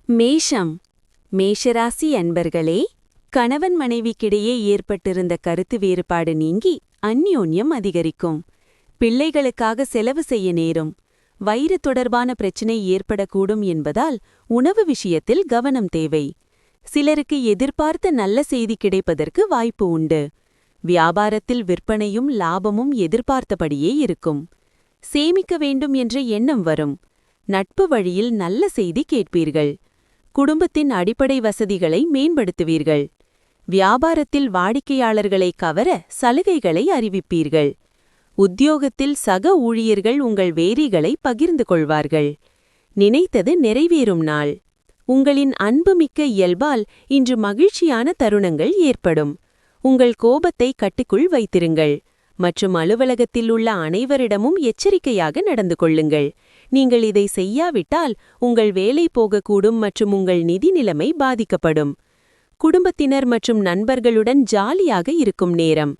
மேஷம். மேஷராசி அன்பர்களே, கணவன் மனைவிக்கிடையே ஏற்பட்டிருந்த கருத்து வேறுபாடு நீங்கி அந்யோன்யம் அதிகரிக்கும். பிள்ளைகளுக்காக செலவு செய்ய நேரும். வயிறு தொடர்பான பிரச்சினை ஏற்படக்கூடும் என்பதால் உணவு விஷயத்தில் கவனம் தேவை. சிலருக்கு எதிர்பார்த்த நல்ல செய்தி கிடைப்பதற்கு வாய்ப்பு உண்டு. வியாபாரத்தில் விற்பனையும் லாபமும் எதிர்பார்த்தபடியே இருக்கும். சேமிக்க வேண்டும் என்ற எண்ணம் வரும். நட்பு வழியில் நல்ல செய்தி கேட்பீர்கள். குடும்பத்தின் அடிப்படை வசதிகளை மேம்படுத்துவீர்கள். வியாபாரத்தில் வாடிக்கையாளர்களை கவர சலுகைகளை அறிவிப்பீர்கள். உத்தியோகத்தில் சக ஊழியர்கள் உங்கள் வேரிகளை பகிர்ந்து கொள்வார்கள். நினைத்தது நிறைவேறும் நாள். உங்களின் அன்புமிக்க இயல்பால் இன்று மகிழ்ச்சியான தருணங்கள் ஏற்படும். உங்கள் கோபத்தை கட்டுக்குள் வைத்திருங்கள். மற்றும் அலுவலகத்தில் உள்ள அனைவரிடமும் எச்சரிக்கையாக நடந்து கொள்ளுங்கள். நீங்கள் இதை செய்யாவிட்டால் உங்கள் வேலை போகக்கூடும் மற்றும் உங்கள் நிதி நிலைமை பாதிக்கப்படும். குடும்பத்தினர் மற்றும் நண்பர்களுடன் ஜாலியாக இருக்கும் நேரம்.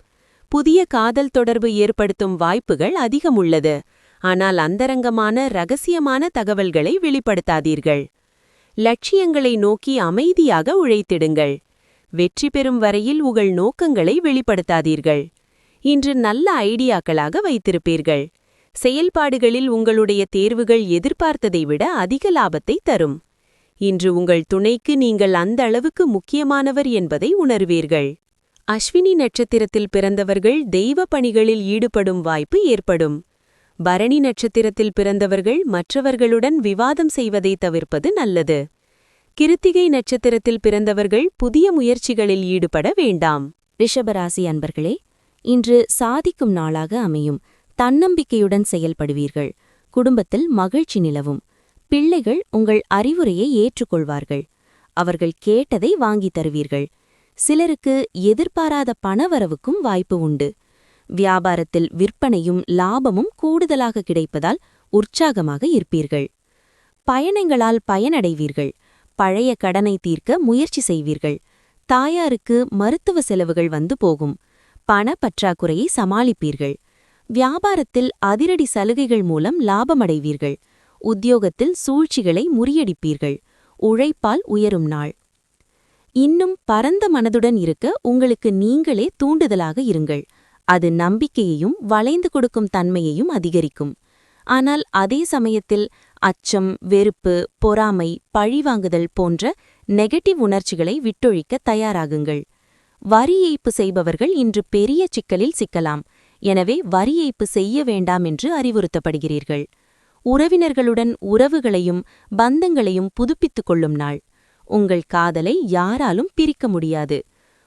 புதிய காதல் தொடர்பு ஏற்படுத்தும் வாய்ப்புகள் அதிகம் உள்ளது. ஆனால் அந்தரங்கமான ரகசியமான தகவல்களை வெளிப்படுத்தாதீர்கள். லட்சியங்களை நோக்கி அமைதியாக உழைத்திடுங்கள். வெற்றி பெறும் வரையில் உங்கள் நோக்கங்களை வெளிப்படுத்தாதீர்கள். இன்று நல்ல ஐடியாக்களாக வைத்திருப்பீர்கள். செயல்பாடுகளில் உங்களுடைய தேர்வுகள் எதிர்பார்த்ததை விட அதிக லாபத்தை தரும். இன்று உங்கள் துணைக்கு நீங்கள் அந்த அளவுக்கு முக்கியமானவர் என்பதை உணர்வீர்கள். அஸ்வினி நட்சத்திரத்தில் பிறந்தவர்கள் தெய்வ பணிகளில் ஈடுபடும் வாய்ப்பு ஏற்படும். பரணி நட்சத்திரத்தில் பிறந்தவர்கள் மற்றவர்களுடன் விவாதம் செய்வதை தவிர்ப்பது நல்லது. கிருத்திகை நட்சத்திரத்தில் பிறந்தவர்கள் புதிய முயற்சிகளில் ஈடுபட வேண்டாம். ரிஷபராசி அன்பர்களே, இன்று சாதிக்கும் நாளாக அமையும். தன்னம்பிக்கையுடன் செயல்படுவீர்கள். குடும்பத்தில் மகிழ்ச்சி நிலவும். பிள்ளைகள் உங்கள் அறிவுரையை ஏற்றுக்கொள்வார்கள். அவர்கள் கேட்டதை வாங்கித் தருவீர்கள். சிலருக்கு எதிர்பாராத பணவரவுக்கும் வாய்ப்பு உண்டு. வியாபாரத்தில் விற்பனையும் லாபமும் கூடுதலாக கிடைப்பதால் உற்சாகமாக இருப்பீர்கள். பயணங்களால் பயனடைவீர்கள். பழைய கடனை தீர்க்க முயற்சி செய்வீர்கள். தாயாருக்கு மருத்துவ செலவுகள் வந்து போகும். பண பற்றாக்குறையை சமாளிப்பீர்கள். வியாபாரத்தில் அதிரடி சலுகைகள் மூலம் லாபமடைவீர்கள். உத்தியோகத்தில் சூழ்ச்சிகளை முறியடிப்பீர்கள். உழைப்பால் உயரும் நாள். இன்னும் பரந்த மனதுடன் இருக்க உங்களுக்கு நீங்களே தூண்டுதலாக இருங்கள். அது நம்பிக்கையையும் வளைந்து கொடுக்கும் தன்மையையும் அதிகரிக்கும். ஆனால் அதே சமயத்தில் அச்சம், வெறுப்பு, பொறாமை, பழிவாங்குதல் போன்ற நெகட்டிவ் உணர்ச்சிகளை விட்டொழிக்க தயாராகுங்கள். வரி ஏய்ப்பு செய்பவர்கள் இன்று பெரிய சிக்கலில் சிக்கலாம். எனவே வரி ஏய்ப்பு செய்ய வேண்டாம் என்று அறிவுறுத்தப்படுகிறீர்கள். உறவினர்களுடன் உறவுகளையும் பந்தங்களையும் புதுப்பித்துக் கொள்ளும் நாள். உங்கள் காதலை யாராலும் பிரிக்க முடியாது.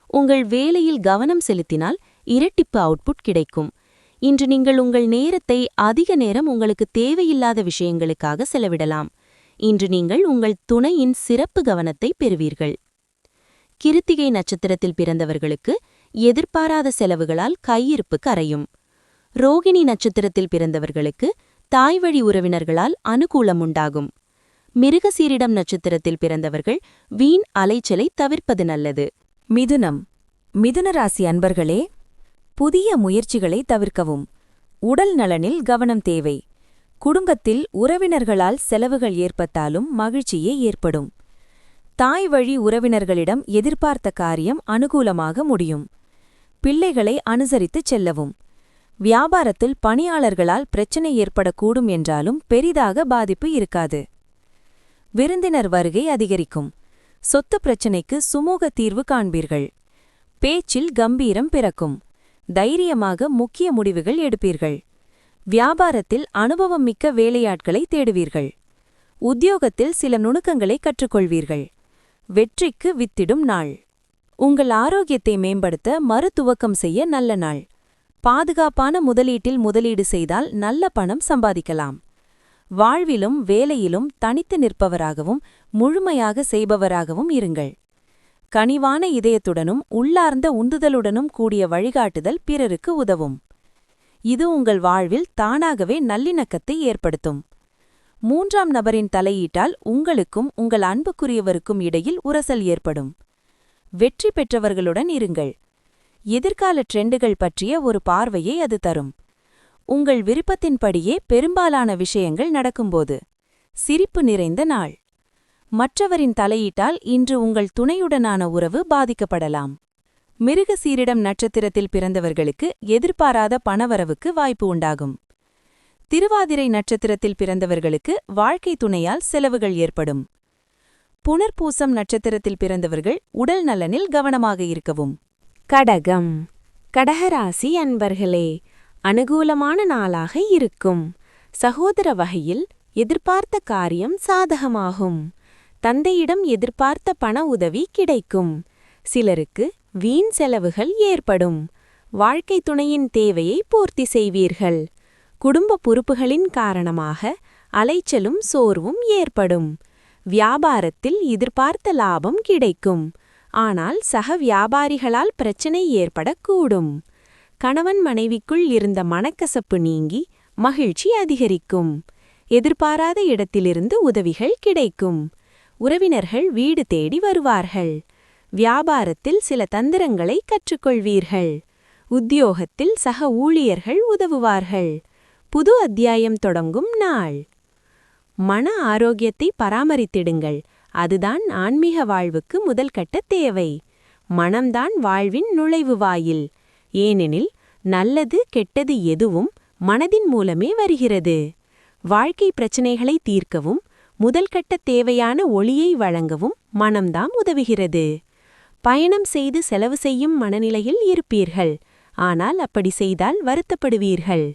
உங்கள் வேலையில் கவனம் செலுத்தினால் இரட்டிப்பு அவுட்புட் கிடைக்கும். இன்று நீங்கள் உங்கள் நேரத்தை அதிக நேரம் உங்களுக்கு தேவையில்லாத விஷயங்களுக்காக செலவிடலாம். இன்று நீங்கள் உங்கள் துணையின் சிறப்பு கவனத்தை பெறுவீர்கள். கிருத்திகை நட்சத்திரத்தில் பிறந்தவர்களுக்கு எதிர்பாராத செலவுகளால் கையிருப்பு கரையும். ரோகிணி நட்சத்திரத்தில் பிறந்தவர்களுக்கு தாய்வழி உறவினர்களால் அனுகூலம் உண்டாகும். மிருகசீரிடம் நட்சத்திரத்தில் பிறந்தவர்கள் வீண் அலைச்சலை தவிர்ப்பது நல்லது. மிதுனம். மிதுனராசி அன்பர்களே, புதிய முயற்சிகளை தவிர்க்கவும். உடல் நலனில் கவனம் தேவை. குடும்பத்தில் உறவினர்களால் செலவுகள் ஏற்பட்டாலும் மகிழ்ச்சியே ஏற்படும். தாய் வழி உறவினர்களிடம் எதிர்பார்த்த காரியம் அனுகூலமாக முடியும். பிள்ளைகளை அனுசரித்துச் செல்லவும். வியாபாரத்தில் பணியாளர்களால் பிரச்சினை ஏற்படக்கூடும் என்றாலும் பெரிதாக பாதிப்பு இருக்காது. விருந்தினர் வருகை அதிகரிக்கும். சொத்து பிரச்சினைக்கு சுமூக தீர்வு காண்பீர்கள். பேச்சில் கம்பீரம் பிறக்கும். தைரியமாக முக்கிய முடிவுகள் எடுப்பீர்கள். வியாபாரத்தில் அனுபவம் மிக்க வேலையாட்களை தேடுவீர்கள். உத்தியோகத்தில் சில நுணுக்கங்களை கற்றுக்கொள்வீர்கள். வெற்றிக்கு வித்திடும் நாள். உங்கள் ஆரோக்கியத்தை மேம்படுத்த மறுதுவக்கம் செய்ய நல்ல நாள். பாதுகாப்பான முதலீட்டில் முதலீடு செய்தால் நல்ல பணம் சம்பாதிக்கலாம். வாழ்விலும் வேலையிலும் தனித்து நிற்பவராகவும் முழுமையாக செய்பவராகவும் இருங்கள். கனிவான இதயத்துடனும் உள்ளார்ந்த உந்துதலுடனும் கூடிய வழிகாட்டுதல் பிறருக்கு உதவும். இது உங்கள் வாழ்வில் தானாகவே நல்லிணக்கத்தை ஏற்படுத்தும். மூன்றாம் நபரின் தலையீட்டால் உங்களுக்கும் உங்கள் அன்புக்குரியவருக்கும் இடையில் உரசல் ஏற்படும். வெற்றி பெற்றவர்களுடன் இருங்கள். எதிர்கால ட்ரெண்டுகள் பற்றிய ஒரு பார்வையை அது தரும். உங்கள் விருப்பத்தின்படியே பெரும்பாலான விஷயங்கள் நடக்கும்போது சிரிப்பு நிறைந்த நாள். மற்றவரின் தலையீட்டால் இன்று உங்கள் துணையுடனான உறவு பாதிக்கப்படலாம். மிருகசீரிடம் நட்சத்திரத்தில் பிறந்தவர்களுக்கு எதிர்பாராத பணவரவுக்கு வாய்ப்பு உண்டாகும். திருவாதிரை நட்சத்திரத்தில் பிறந்தவர்களுக்கு வாழ்க்கை துணையால் செலவுகள் ஏற்படும். புனர்பூசம் நட்சத்திரத்தில் பிறந்தவர்கள் உடல் நலனில் கவனமாக இருக்கவும். கடகம். கடகராசி அன்பர்களே, அனுகூலமான நாளாக இருக்கும். சகோதர வகையில் எதிர்பார்த்த காரியம் சாதகமாகும். தந்தையிடம் எதிர்பார்த்த பண உதவி கிடைக்கும். சிலருக்கு வீண் செலவுகள் ஏற்படும். வாழ்க்கை துணையின் தேவையை பூர்த்தி செய்வீர்கள். குடும்ப பொறுப்புகளின் காரணமாக அலைச்சலும் சோர்வும் ஏற்படும். வியாபாரத்தில் எதிர்பார்த்த லாபம் கிடைக்கும். ஆனால் சக வியாபாரிகளால் பிரச்சனை ஏற்படக்கூடும். கணவன் மனைவிக்குள் இருந்த மனக்கசப்பு நீங்கி மகிழ்ச்சி அதிகரிக்கும். எதிர்பாராத இடத்திலிருந்து உதவிகள் கிடைக்கும். உறவினர்கள் வீடு தேடி வருவார்கள். வியாபாரத்தில் சில தந்திரங்களை கற்றுக்கொள்வீர்கள். உத்தியோகத்தில் சக ஊழியர்கள் உதவுவார்கள். புது அத்தியாயம் தொடங்கும் நாள். மன ஆரோக்கியத்தை பராமரித்திடுங்கள். அதுதான் ஆன்மீக வாழ்வுக்கு முதல் கட்ட தேவை. மனம்தான் வாழ்வின் நுழைவு வாயில். ஏனெனில் நல்லது கெட்டது எதுவும் மனதின் மூலமே வருகிறது. வாழ்க்கை பிரச்சினைகளை தீர்க்கவும் முதல்கட்ட தேவையான ஒளியை வழங்கவும் மனம்தான் உதவுகிறது. பயணம் செய்து செலவு செய்யும் மனநிலையில் இருப்பீர்கள். ஆனால் அப்படி செய்தால் வருத்தப்படுவீர்கள்.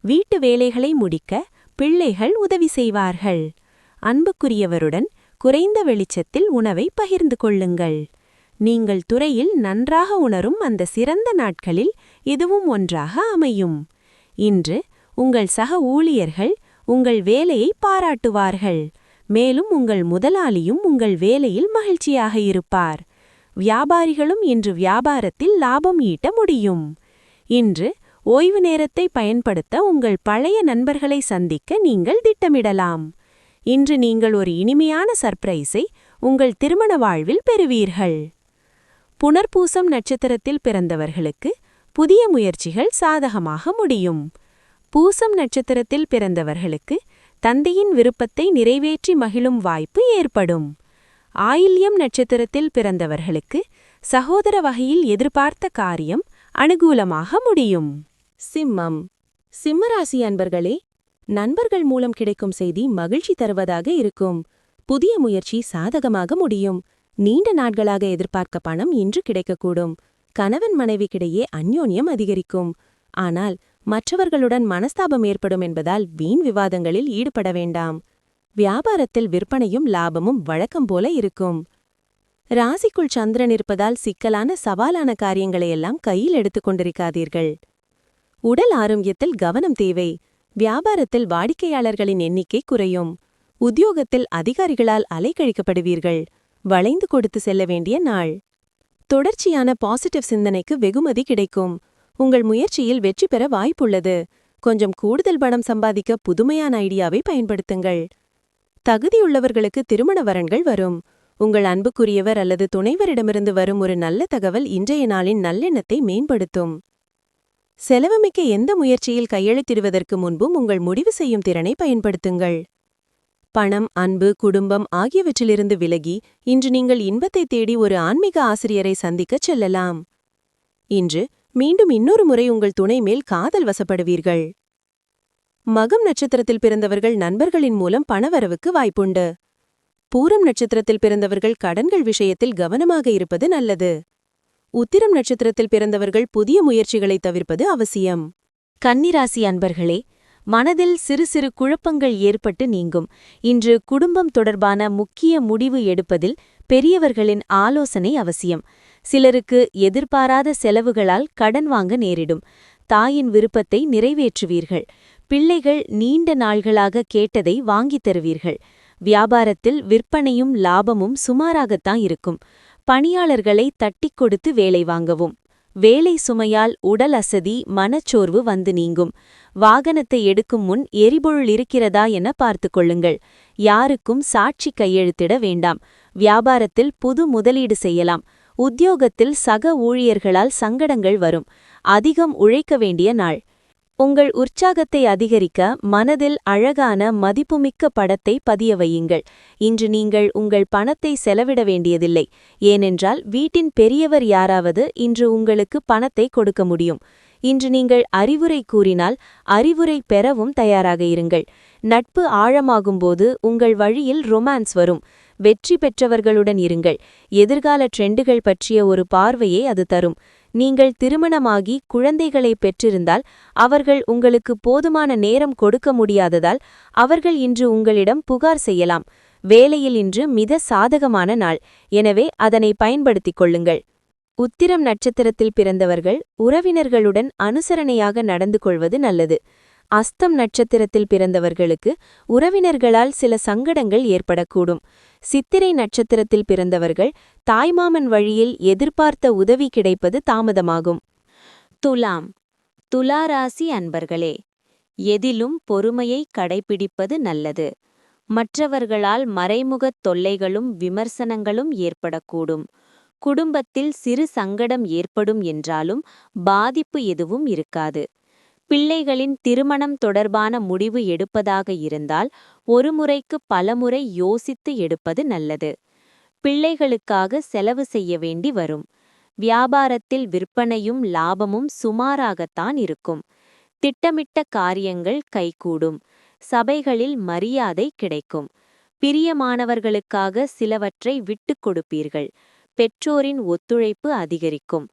வீட்டு வேலைகளை முடிக்க பிள்ளைகள் உதவி செய்வார்கள். அன்புக்குரியவருடன் குறைந்த வெளிச்சத்தில் உணவை பகிர்ந்து கொள்ளுங்கள். நீங்கள் துறையில் நன்றாக உணரும் அந்த சிறந்த நாட்களில் இதுவும் ஒன்றாக அமையும். இன்று உங்கள் சக ஊழியர்கள் உங்கள் வேலையை பாராட்டுவார்கள். மேலும் உங்கள் முதலாளியும் உங்கள் வேலையில் மகிழ்ச்சியாக இருப்பார். வியாபாரிகளும் இன்று வியாபாரத்தில் லாபம் ஈட்ட முடியும். இன்று ஓய்வு நேரத்தை பயன்படுத்த உங்கள் பழைய நண்பர்களை சந்திக்க நீங்கள் திட்டமிடலாம். இன்று நீங்கள் ஒரு இனிமையான சர்ப்ரைஸை உங்கள் திருமண வாழ்வில் பெறுவீர்கள். புனர்பூசம் நட்சத்திரத்தில் பிறந்தவர்களுக்கு புதிய முயற்சிகள் சாதகமாக முடியும். பூசம் நட்சத்திரத்தில் பிறந்தவர்களுக்கு தந்தையின் விருப்பத்தை நிறைவேற்றி மகிழும் வாய்ப்பு ஏற்படும். ஆயில்யம் நட்சத்திரத்தில் பிறந்தவர்களுக்கு சகோதர வகையில் எதிர்பார்த்த காரியம் அனுகூலமாக முடியும். சிம்மம். சிம்மராசி அன்பர்களே, நண்பர்கள் மூலம் கிடைக்கும் செய்தி மகிழ்ச்சி தருவதாக இருக்கும். புதிய முயற்சி சாதகமாக முடியும். நீண்ட நாட்களாக எதிர்பார்க்க பணம் இன்று கிடைக்கக்கூடும். கணவன் மனைவிக்கிடையே அந்யோன்யம் அதிகரிக்கும். ஆனால் மற்றவர்களுடன் மனஸ்தாபம் ஏற்படும் என்பதால் வீண் விவாதங்களில் ஈடுபட வேண்டாம். வியாபாரத்தில் விற்பனையும் லாபமும் வழக்கம் போல இருக்கும். ராசிக்குள் சந்திரன் இருப்பதால் சிக்கலான சவாலான காரியங்களையெல்லாம் கையில் எடுத்துக் கொண்டிருக்காதீர்கள். உடல் ஆரோக்கியத்தில் கவனம் தேவை. வியாபாரத்தில் வாடிக்கையாளர்களின் எண்ணிக்கை குறையும். உத்தியோகத்தில் அதிகாரிகளால் அலைக்கழிக்கப்படுவீர்கள். வளைந்து கொடுத்து செல்ல வேண்டிய நாள். தொடர்ச்சியான பாசிட்டிவ் சிந்தனைக்கு வெகுமதி கிடைக்கும். உங்கள் முயற்சியில் வெற்றி பெற வாய்ப்புள்ளது. கொஞ்சம் கூடுதல் பணம் சம்பாதிக்க புதுமையான ஐடியாவை பயன்படுத்துங்கள். தகுதியுள்ளவர்களுக்கு திருமண வரன்கள் வரும். உங்கள் அன்புக்குரியவர் அல்லது துணைவரிடமிருந்து வரும் ஒரு நல்ல தகவல் இன்றைய நாளின் நல்லெண்ணத்தை மேம்படுத்தும். செலவுமிக்க எந்த முயற்சியில் கையெழுத்திடுவதற்கு முன்பும் உங்கள் முடிவு செய்யும் திறனை பயன்படுத்துங்கள். பணம், அன்பு, குடும்பம் ஆகியவற்றிலிருந்து விலகி இன்று நீங்கள் இன்பத்தை தேடி ஒரு ஆன்மீக ஆசிரியரை சந்திக்கச் செல்லலாம். இன்று மீண்டும் இன்னொரு முறை உங்கள் துணை மேல் காதல் வசப்படுவீர்கள். மகம் நட்சத்திரத்தில் பிறந்தவர்கள் நண்பர்களின் மூலம் பணவரவுக்கு வாய்ப்புண்டு. பூரம் நட்சத்திரத்தில் பிறந்தவர்கள் கடன்கள் விஷயத்தில் கவனமாக இருப்பது நல்லது. உத்திரம் நட்சத்திரத்தில் பிறந்தவர்கள் புதிய முயற்சிகளை தவிர்ப்பது அவசியம். கன்னிராசி அன்பர்களே, மனதில் சிறு சிறு குழப்பங்கள் ஏற்பட்டு நீங்கும். இன்று குடும்பம் தொடர்பான முக்கிய முடிவு எடுப்பதில் பெரியவர்களின் ஆலோசனை அவசியம். சிலருக்கு எதிர்பாராத செலவுகளால் கடன் வாங்க நேரிடும். தாயின் விருப்பத்தை நிறைவேற்றுவீர்கள். பிள்ளைகள் நீண்ட நாள்களாக கேட்டதை வாங்கித் தருவீர்கள். வியாபாரத்தில் விற்பனையும் லாபமும் சுமாராகத்தான் இருக்கும். பணியாளர்களை தட்டிக் கொடுத்து வேலை வாங்கவும். வேலை சுமையால் உடல் அசதி, மனச்சோர்வு வந்து நீங்கும். வாகனத்தை எடுக்கும் முன் எரிபொருள் இருக்கிறதா என பார்த்துக் கொள்ளுங்கள். யாருக்கும் சாட்சி கையெழுத்திட வேண்டாம். வியாபாரத்தில் புது முதலீடு செய்யலாம். உத்தியோகத்தில் சக ஊழியர்களால் சங்கடங்கள் வரும். அதிகம் உழைக்க வேண்டிய நாள். உங்கள் உற்சாகத்தை அதிகரிக்க மனதில் அழகான மதிப்புமிக்க படத்தை பதிய வையுங்கள். இன்று நீங்கள் உங்கள் பணத்தை செலவிட வேண்டியதில்லை, ஏனென்றால் வீட்டின் பெரியவர் யாராவது இன்று உங்களுக்கு பணத்தை கொடுக்க முடியும். இன்று நீங்கள் அறிவுரை கூறினால் அறிவுரை பெறவும் தயாராக இருங்கள். நட்பு ஆழமாகும்போது உங்கள் வழியில் ரொமான்ஸ் வரும். வெற்றி பெற்றவர்களுடன் இருங்கள். எதிர்கால ட்ரெண்டுகள் பற்றிய ஒரு பார்வையை அது தரும். நீங்கள் திருமணமாகி குழந்தைகளை பெற்றிருந்தால் அவர்கள் உங்களுக்கு போதுமான நேரம் கொடுக்க முடியாததால் அவர்கள் இன்று உங்களிடம் புகார் செய்யலாம். வேலையில் இன்று மிக சாதகமான நாள், எனவே அதனை பயன்படுத்திக் கொள்ளுங்கள். உத்திரம் நட்சத்திரத்தில் பிறந்தவர்கள் உறவினர்களுடன் அனுசரணையாக நடந்து கொள்வது நல்லது. அஸ்தம் நட்சத்திரத்தில் பிறந்தவர்களுக்கு உறவினர்களால் சில சங்கடங்கள் ஏற்படக்கூடும். சித்திரை நட்சத்திரத்தில் பிறந்தவர்கள் தாய்மாமன் வழியில் எதிர்பார்த்த உதவி கிடைப்பது தாமதமாகும். துலாம். துலா ராசி அன்பர்களே, எதிலும் பொறுமையை கடைப்பிடிப்பது நல்லது. மற்றவர்களால் மறைமுகத் தொல்லைகளும் விமர்சனங்களும் ஏற்படக்கூடும். குடும்பத்தில் சிறு சங்கடம் ஏற்படும் என்றாலும் பாதிப்பு எதுவும் இருக்காது. பிள்ளைகளின் திருமணம் தொடர்பான முடிவு எடுப்பதாக இருந்தால் ஒரு முறைக்கு பலமுறை யோசித்து எடுப்பது நல்லது. பிள்ளைகளுக்காக செலவு செய்ய வேண்டி வரும். வியாபாரத்தில் விற்பனையும் லாபமும் சுமாராகத்தான் இருக்கும். திட்டமிட்ட காரியங்கள் கைகூடும். சபைகளில் மரியாதை கிடைக்கும். பிரியமானவர்களுக்காக சிலவற்றை விட்டுக் கொடுப்பீர்கள். பெற்றோரின் ஒத்துழைப்பு அதிகரிக்கும்.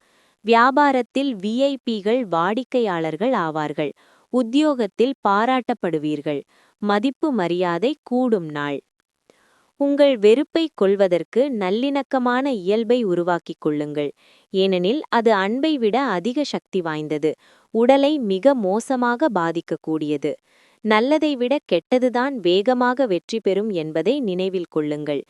வியாபாரத்தில் விஐபிகள் வாடிக்கையாளர்கள் ஆவார்கள். உத்தியோகத்தில் பாராட்டப்படுவீர்கள். மதிப்பு மரியாதை கூடும் நாள். உங்கள் வெறுப்பை கொள்வதற்கு நல்லிணக்கமான இயல்பை உருவாக்கிக் கொள்ளுங்கள். ஏனெனில் அது அன்பை விட அதிக சக்தி வாய்ந்தது. உடலை மிக மோசமாக பாதிக்கக்கூடியது. நல்லதை விட கெட்டதுதான் வேகமாக வெற்றி பெறும் என்பதை நினைவில் கொள்ளுங்கள்.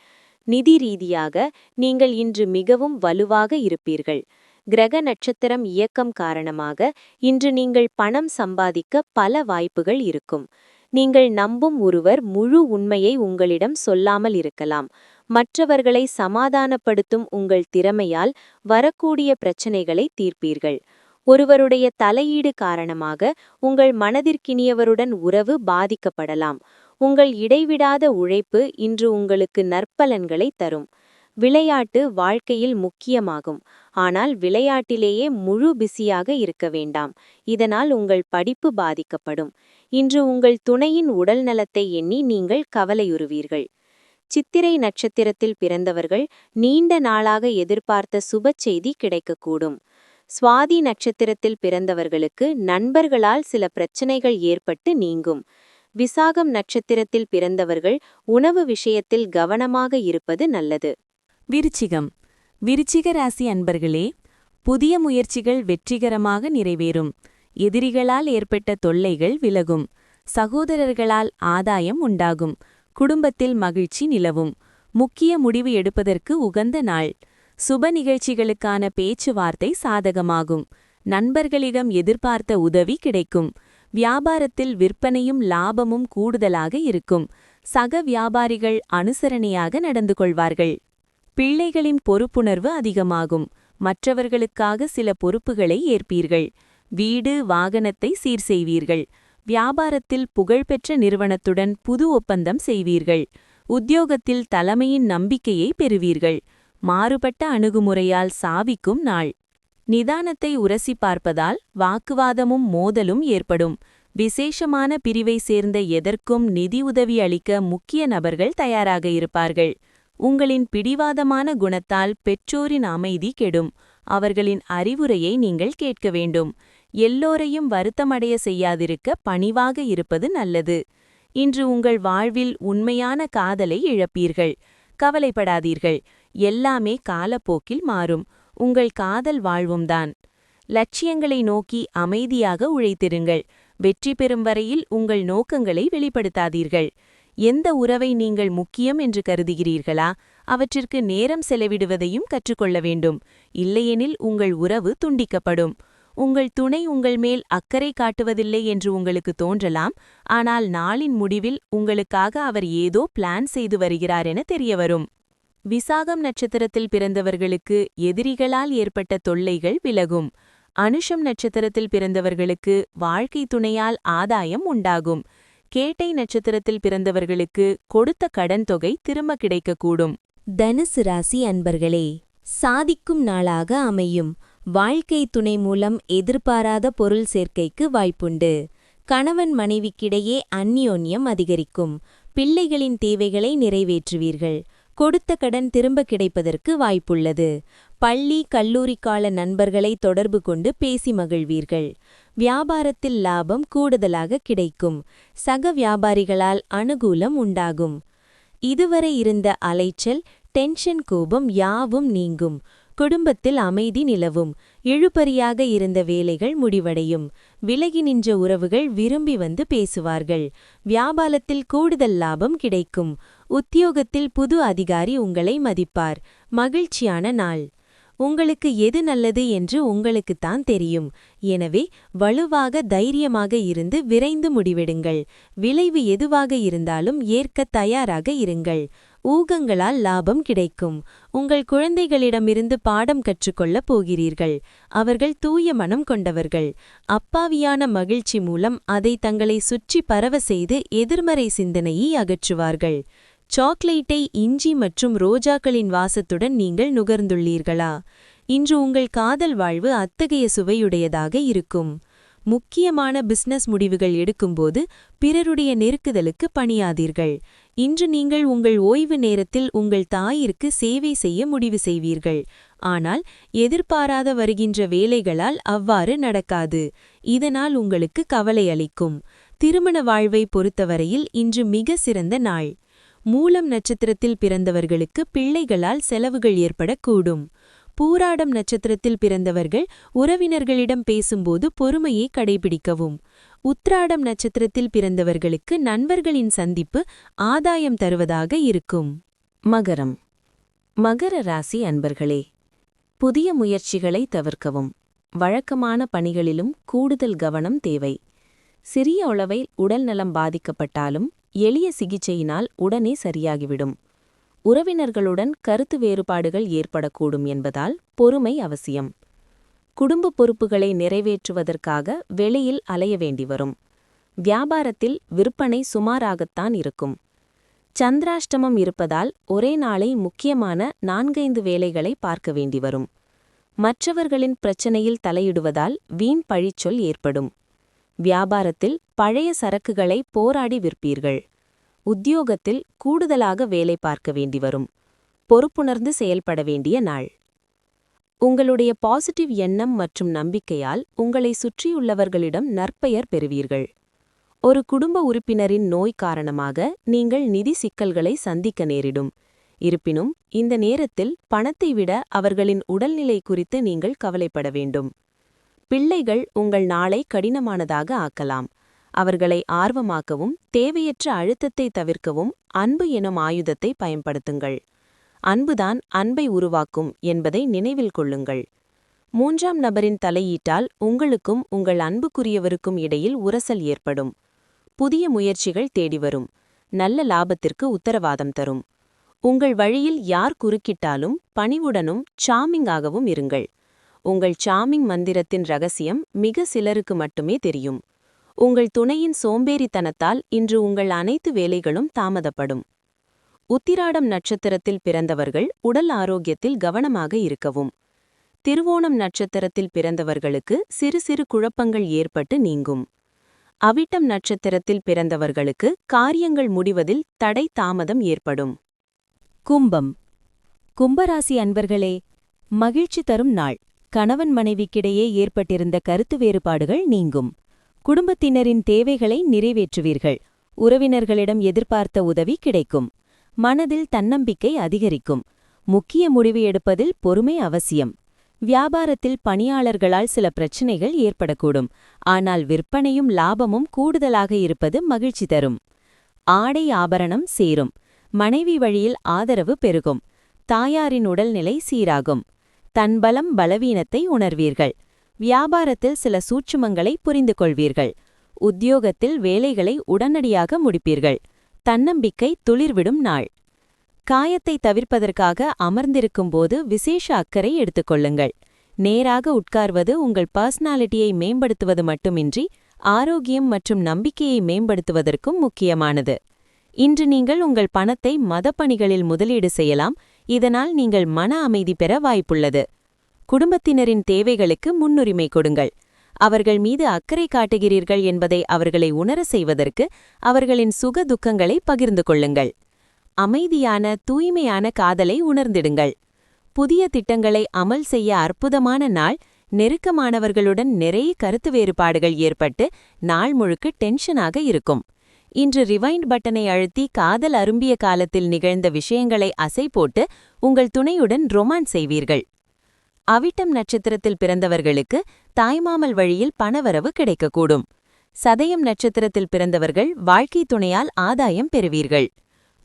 நிதி ரீதியாக நீங்கள் இன்று மிகவும் வலுவாக இருப்பீர்கள். கிரக நட்சத்திரம் இயக்கம் காரணமாக இன்று நீங்கள் பணம் சம்பாதிக்க பல வாய்ப்புகள் இருக்கும். நீங்கள் நம்பும் ஒருவர் முழு உண்மையை உங்களிடம் சொல்லாமல் இருக்கலாம். மற்றவர்களை சமாதானப்படுத்தும் உங்கள் திறமையால் வரக்கூடிய பிரச்சனைகளை தீர்ப்பீர்கள். ஒருவருடைய தலையீடு காரணமாக உங்கள் மனதிற்கினியவருடன் உறவு பாதிக்கப்படலாம். உங்கள் இடைவிடாத உழைப்பு இன்று உங்களுக்கு நற்பலன்களை தரும். விளையாட்டு வாழ்க்கையில் முக்கியமாகும், ஆனால் விளையாட்டிலேயே முழு பிஸியாக இருக்க வேண்டாம். இதனால் உங்கள் படிப்பு பாதிக்கப்படும். இன்று உங்கள் துணையின் உடல் நலத்தை எண்ணி நீங்கள் கவலையுறுவீர்கள். சித்திரை நட்சத்திரத்தில் பிறந்தவர்கள் நீண்ட நாளாக எதிர்பார்த்த சுப செய்தி கிடைக்கக்கூடும். சுவாதி நட்சத்திரத்தில் பிறந்தவர்களுக்கு நண்பர்களால் சில பிரச்சனைகள் ஏற்பட்டு நீங்கும். விசாகம் நட்சத்திரத்தில் பிறந்தவர்கள் உணவு விஷயத்தில் கவனமாக இருப்பது நல்லது. விருச்சிகம். விருச்சிக ராசி அன்பர்களே, புதிய முயற்சிகள் வெற்றிகரமாக நிறைவேறும். எதிரிகளால் ஏற்பட்ட தொல்லைகள் விலகும். சகோதரர்களால் ஆதாயம் உண்டாகும். குடும்பத்தில் மகிழ்ச்சி நிலவும். முக்கிய முடிவு எடுப்பதற்கு உகந்த நாள். சுப நிகழ்ச்சிகளுக்கான பேச்சுவார்த்தை சாதகமாகும். நண்பர்களிடம் எதிர்பார்த்த உதவி கிடைக்கும். வியாபாரத்தில் விற்பனையும் லாபமும் கூடுதலாக இருக்கும். சக வியாபாரிகள் அனுசரணையாக நடந்து கொள்வார்கள். பிள்ளைகளின் பொறுப்புணர்வு அதிகமாகும். மற்றவர்களுக்காக சில பொறுப்புகளை ஏற்பீர்கள். வீடு வாகனத்தை சீர் செய்வீர்கள். வியாபாரத்தில் புகழ்பெற்ற நிறுவனத்துடன் புது ஒப்பந்தம் செய்வீர்கள். உத்தியோகத்தில் தலைமையின் நம்பிக்கையை பெறுவீர்கள். மாறுபட்ட அணுகுமுறையால் சாவிக்கும் நாள். நிதானத்தை உரசி பார்ப்பதால் வாக்குவாதமும் மோதலும் ஏற்படும். விசேஷமான பிரிவை சேர்ந்த எதற்கும் நிதி உதவி அளிக்க முக்கிய நபர்கள் தயாராக இருப்பார்கள். உங்களின் பிடிவாதமான குணத்தால் பெற்றோரின் அமைதி கெடும். அவர்களின் அறிவுரையை நீங்கள் கேட்க வேண்டும். எல்லோரையும் வருத்தமடைய செய்யாதிருக்க பணிவாக இருப்பது நல்லது. இன்று உங்கள் வாழ்வில் உண்மையான காதலை இழப்பீர்கள். கவலைப்படாதீர்கள், எல்லாமே காலப்போக்கில் மாறும். உங்கள் காதல் வாழ்வும்தான். லட்சியங்களை நோக்கி அமைதியாக உழைத்திருங்கள். வெற்றி பெறும் வரையில் உங்கள் நோக்கங்களை வெளிப்படுத்தாதீர்கள். எந்த உறவை நீங்கள் முக்கியம் என்று கருதுகிறீர்களா, அவற்றிற்கு நேரம் செலவிடுவதையும் கற்றுக்கொள்ள வேண்டும். இல்லையெனில் உங்கள் உறவு துண்டிக்கப்படும். உங்கள் துணை உங்கள் மேல் அக்கறை காட்டுவதில்லை என்று உங்களுக்கு தோன்றலாம், ஆனால் நாளின் முடிவில் உங்களுக்காக அவர் ஏதோ பிளான் செய்து வருகிறார் என தெரியவரும். விசாகம் நட்சத்திரத்தில் பிறந்தவர்களுக்கு எதிரிகளால் ஏற்பட்ட தொல்லைகள் விலகும். அனுஷம் நட்சத்திரத்தில் பிறந்தவர்களுக்கு வாழ்க்கை துணையால் ஆதாயம் உண்டாகும். கேட்டை நட்சத்திரத்தில் பிறந்தவர்களுக்கு கொடுத்த கடன் தொகை திரும்ப கிடைக்கக்கூடும். தனுசு ராசி அன்பர்களே, சாதிக்கும் நாளாக அமையும். வாழ்க்கை துணை மூலம் எதிர்பாராத பொருள் சேர்க்கைக்கு வாய்ப்புண்டு. கணவன் மனைவிக்கிடையே அந்யோன்யம் அதிகரிக்கும். பிள்ளைகளின் தேவைகளை நிறைவேற்றுவீர்கள். கொடுத்த கடன் திரும்ப கிடைப்பதற்கு வாய்ப்புள்ளது. பள்ளி கல்லூரி கால நண்பர்களை தொடர்பு கொண்டு பேசி மகிழ்வீர்கள். வியாபாரத்தில் லாபம் கூடுதலாக கிடைக்கும். சக வியாபாரிகளால் அனுகூலம் உண்டாகும். இதுவரை இருந்த அலைச்சல், டென்ஷன், கோபம் யாவும் நீங்கும். குடும்பத்தில் அமைதி நிலவும். இழுபறியாக இருந்த வேலைகள் முடிவடையும். விலகி நின்ற உறவுகள் விரும்பி வந்து பேசுவார்கள். வியாபாரத்தில் கூடுதல் லாபம் கிடைக்கும். உத்தியோகத்தில் புது அதிகாரி உங்களை மதிப்பார். மகிழ்ச்சியான நாள். உங்களுக்கு எது நல்லது என்று உங்களுக்குத்தான் தெரியும். எனவே வலுவாக தைரியமாக இருந்து விரைந்து முடிவெடுங்கள். விளைவு எதுவாக இருந்தாலும் ஏற்க தயாராக இருங்கள். ஊகங்களால் லாபம் கிடைக்கும். உங்கள் குழந்தைகளிடமிருந்து பாடம் கற்றுக்கொள்ளப் போகிறீர்கள். அவர்கள் தூய மனம் கொண்டவர்கள். அப்பாவியான மகிழ்ச்சி மூலம் அதை தங்களை சுற்றி பரவ செய்து எதிர்மறை சிந்தனையை அகற்றுவார்கள். சாக்லேட்டை இஞ்சி மற்றும் ரோஜாக்களின் வாசத்துடன் நீங்கள் நுகர்ந்துள்ளீர்களா? இன்று உங்கள் காதல் வாழ்வு அத்தகைய சுவையுடையதாக இருக்கும். முக்கியமான பிசினஸ் முடிவுகள் எடுக்கும்போது பிறருடைய நெருக்குதலுக்கு பணியாதீர்கள். இன்று நீங்கள் உங்கள் ஓய்வு நேரத்தில் உங்கள் தாயிற்கு சேவை செய்ய முடிவு செய்வீர்கள். ஆனால் எதிர்பாராத வருகின்ற வேலைகளால் அவ்வாறு நடக்காது. இதனால் உங்களுக்கு கவலை அளிக்கும். திருமண வாழ்வை பொறுத்தவரையில் இன்று மிக சிறந்த நாள். மூலம் நட்சத்திரத்தில் பிறந்தவர்களுக்கு பிள்ளைகளால் செலவுகள் ஏற்படக்கூடும். பூராடம் நட்சத்திரத்தில் பிறந்தவர்கள் உறவினர்களிடம் பேசும்போது பொறுமையை கடைபிடிக்கவும். உத்ராடம் நட்சத்திரத்தில் பிறந்தவர்களுக்கு நண்பர்களின் சந்திப்பு ஆதாயம் தருவதாக இருக்கும். மகரம். மகர ராசி அன்பர்களே, புதிய முயற்சிகளை தவிர்க்கவும். வழக்கமான பணிகளிலும் கூடுதல் கவனம் தேவை. சிறிய அளவில் உடல்நலம் பாதிக்கப்பட்டாலும் எளிய சிகிச்சையினால் உடனே சரியாகிவிடும். உறவினர்களுடன் கருத்து வேறுபாடுகள் ஏற்படக்கூடும் என்பதால் பொறுமை அவசியம். குடும்ப பொறுப்புகளை நிறைவேற்றுவதற்காக வெளியில் அலைய வேண்டி வரும். வியாபாரத்தில் விற்பனை சுமாராகத்தான் இருக்கும். சந்திராஷ்டமம் இருப்பதால் ஒரே நாளை முக்கியமான 4-5 வேலைகளை பார்க்க வேண்டி வரும். மற்றவர்களின் பிரச்சனையில் தலையிடுவதால் வீண் பழிச்சொல் ஏற்படும். வியாபாரத்தில் பழைய சரக்குகளை போராடி விற்பீர்கள். உத்தியோகத்தில் கூடுதலாக வேலை பார்க்க வேண்டி வரும். பொறுப்புணர்ந்து செயல்பட வேண்டிய நாள். உங்களுடைய பாசிட்டிவ் எண்ணம் மற்றும் நம்பிக்கையால் உங்களை சுற்றியுள்ளவர்களிடம் நற்பெயர் பெறுவீர்கள். ஒரு குடும்ப உறுப்பினரின் நோய் காரணமாக நீங்கள் நிதி சிக்கல்களை சந்திக்க நேரிடும். இருப்பினும் இந்த நேரத்தில் பணத்தை விட அவர்களின் உடல்நிலை குறித்து நீங்கள் கவலைப்பட வேண்டும். பிள்ளைகள் உங்கள் நாளை கடினமானதாக ஆக்கலாம். அவர்களை ஆர்வமாக்கவும் தேவையற்ற அழுத்தத்தை தவிர்க்கவும் அன்பு எனும் ஆயுதத்தை பயன்படுத்துங்கள். அன்புதான் அன்பை உருவாக்கும் என்பதை நினைவில் கொள்ளுங்கள். 3ஆம் நபரின் தலையீட்டால் உங்களுக்கும் உங்கள் அன்புக்குரியவருக்கும் இடையில் உரசல் ஏற்படும். புதிய முயற்சிகள் தேடிவரும். நல்ல லாபத்திற்கு உத்தரவாதம் தரும். உங்கள் வழியில் யார் குறுக்கிட்டாலும் பணிவுடனும் சாமிங்காகவும் இருங்கள். உங்கள் சாமிங் மந்திரத்தின் ரகசியம் மிக சிலருக்கு மட்டுமே தெரியும். உங்கள் துணையின் சோம்பேறித்தனத்தால் இன்று உங்கள் அனைத்து வேலைகளும் தாமதப்படும். உத்திராடம் நட்சத்திரத்தில் பிறந்தவர்கள் உடல் ஆரோக்கியத்தில் கவனமாக இருக்கவும். திருவோணம் நட்சத்திரத்தில் பிறந்தவர்களுக்கு சிறு சிறு குழப்பங்கள் ஏற்பட்டு நீங்கும். அவிட்டம் நட்சத்திரத்தில் பிறந்தவர்களுக்கு காரியங்கள் முடிவதில் தடை தாமதம் ஏற்படும். கும்பம். கும்பராசி அன்பர்களே, மகிழ்ச்சி தரும் நாள். கணவன் மனைவிக்கிடையே ஏற்பட்டிருந்த கருத்து வேறுபாடுகள் நீங்கும். குடும்பத்தினரின் தேவைகளை நிறைவேற்றுவீர்கள். உறவினர்களிடம் எதிர்பார்த்த உதவி கிடைக்கும். மனதில் தன்னம்பிக்கை அதிகரிக்கும். முக்கிய முடிவு எடுப்பதில் பொறுமை அவசியம். வியாபாரத்தில் பணியாளர்களால் சில பிரச்சினைகள் ஏற்படக்கூடும். ஆனால் விற்பனையும் லாபமும் கூடுதலாக இருப்பது மகிழ்ச்சி தரும். ஆடை ஆபரணம் சேரும். மனைவி வழியில் ஆதரவு பெருகும். தாயாரின் உடல்நிலை சீராகும். தன்பலம் பலவீனத்தை உணர்வீர்கள். வியாபாரத்தில் சில சூட்சுமங்களை புரிந்து கொள்வீர்கள். உத்தியோகத்தில் வேலைகளை உடனடியாக முடிப்பீர்கள். தன்னம்பிக்கை துளிர்விடும் நாள். காயத்தை தவிர்ப்பதற்காக அமர்ந்திருக்கும்போது விசேஷ அக்கறை எடுத்துக்கொள்ளுங்கள். நேராக உட்கார்வது உங்கள் பர்சனாலிட்டியை மேம்படுத்துவது மட்டுமின்றி ஆரோக்கியம் மற்றும் நம்பிக்கையை மேம்படுத்துவதற்கும் முக்கியமானது. இன்று நீங்கள் உங்கள் பணத்தை மதப்பணிகளில் முதலீடு செய்யலாம், இதனால் நீங்கள் மன அமைதி பெற வாய்ப்புள்ளது. குடும்பத்தினரின் தேவைகளுக்கு முன்னுரிமை கொடுங்கள். அவர்கள் மீது அக்கறை காட்டுகிறீர்கள் என்பதை அவர்களை உணர செய்வதற்கு அவர்களின் சுக துக்கங்களை பகிர்ந்து கொள்ளுங்கள். அமைதியான தூய்மையான காதலை உணர்ந்திடுங்கள். புதிய திட்டங்களை அமல் செய்ய அற்புதமான நாள். நெருக்கமானவர்களுடன் நிறைய கருத்து வேறுபாடுகள் ஏற்பட்டு நாள் முழுக்க டென்ஷனாக இருக்கும். இன்று ரிவைண்ட் பட்டனை அழுத்தி காதல் அரும்பிய காலத்தில் நிகழ்ந்த விஷயங்களை அசை போட்டு உங்கள் துணையுடன் ரொமான்ஸ் செய்வீர்கள். அவிட்டம் நட்சத்திரத்தில் பிறந்தவர்களுக்கு தாய்மாமல் வழியில் பணவரவு கிடைக்கக்கூடும். சதயம் நட்சத்திரத்தில் பிறந்தவர்கள் வாழ்க்கை துணையால் ஆதாயம் பெறுவீர்கள்.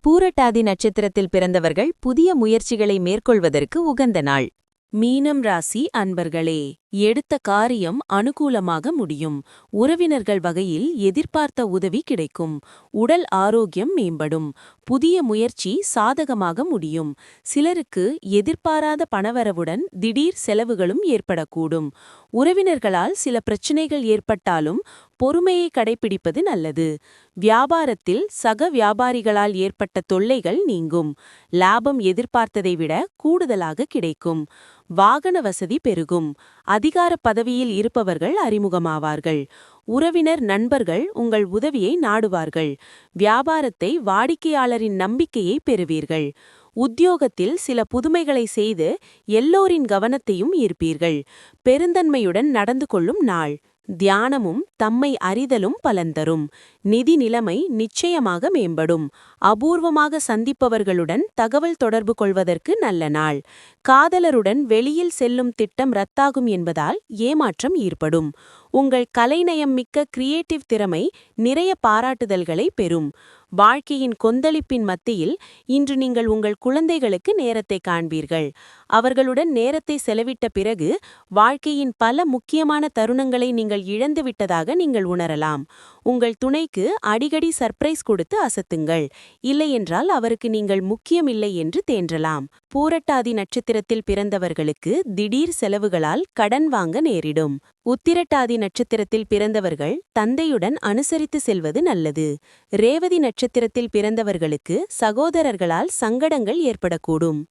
பூரட்டாதி நட்சத்திரத்தில் பிறந்தவர்கள் புதிய முயற்சிகளை மேற்கொள்வதற்கு உகந்த நாள். மீனம் ராசி அன்பர்களே, எடுத்த காரியம் அனுகூலமாக முடியும். உறவினர்கள் வகையில் எதிர்பார்த்த உதவி கிடைக்கும். உடல் ஆரோக்கியம் மேம்படும். புதிய முயற்சி சாதகமாக முடியும். சிலருக்கு எதிர்பாராத பணவரவுடன் திடீர் செலவுகளும் ஏற்படக்கூடும். உறவினர்களால் சில பிரச்சினைகள் ஏற்பட்டாலும் பொறுமையை கடைப்பிடிப்பது நல்லது. வியாபாரத்தில் சக வியாபாரிகளால் ஏற்பட்ட தொல்லைகள் நீங்கும். லாபம் எதிர்பார்த்ததை விட கூடுதலாக கிடைக்கும். வாகன வசதி பெருகும். அதிகார பதவியில் இருப்பவர்கள் அறிமுகமாவார்கள். உறவினர் நண்பர்கள் உங்கள் உதவியை நாடுவார்கள். வியாபாரத்தை வாடிக்கையாளரின் நம்பிக்கையை பெறுவீர்கள். உத்தியோகத்தில் சில புதுமைகளை செய்து எல்லோரின் கவனத்தையும் ஈர்ப்பீர்கள். பெருந்தன்மையுடன் நடந்து கொள்ளும் நாள். தியானமும் தம்மை அறிதலும் பலன் தரும். நிதி நிலைமை நிச்சயமாக மேம்படும். அபூர்வமாக சந்திப்பவர்களுடன் தகவல் தொடர்பு கொள்வதற்கு நல்ல நாள். காதலருடன் வெளியில் செல்லும் திட்டம் ரத்தாகும் என்பதால் ஏமாற்றம் ஏற்படும். உங்கள் கலைநயம் மிக்க கிரியேட்டிவ் திறமை நிறைய பாராட்டுதல்களை பெறும். வாழ்க்கையின் கொந்தளிப்பின் மத்தியில் இன்று நீங்கள் உங்கள் குழந்தைகளுக்கு நேரத்தை காண்பீர்கள். அவர்களுடன் நேரத்தை செலவிட்ட பிறகு வாழ்க்கையின் பல முக்கியமான தருணங்களை நீங்கள் இழந்துவிட்டதாக நீங்கள் உணரலாம். உங்கள் துணைக்கு அடிக்கடி சர்ப்ரைஸ் கொடுத்து அசத்துங்கள். இல்லையென்றால் அவருக்கு நீங்கள் முக்கியமில்லை என்று தேன்றலாம். பூரட்டாதி நட்சத்திரத்தில் பிறந்தவர்களுக்கு திடீர் செலவுகளால் கடன் வாங்க நேரிடும். உத்திரட்டாதி நட்சத்திரத்தில் பிறந்தவர்கள் தந்தையுடன் அனுசரித்து செல்வது நல்லது. ரேவதி நட்சத்திரத்தில் பிறந்தவர்களுக்கு சகோதரர்களால் சங்கடங்கள் ஏற்படக்கூடும்.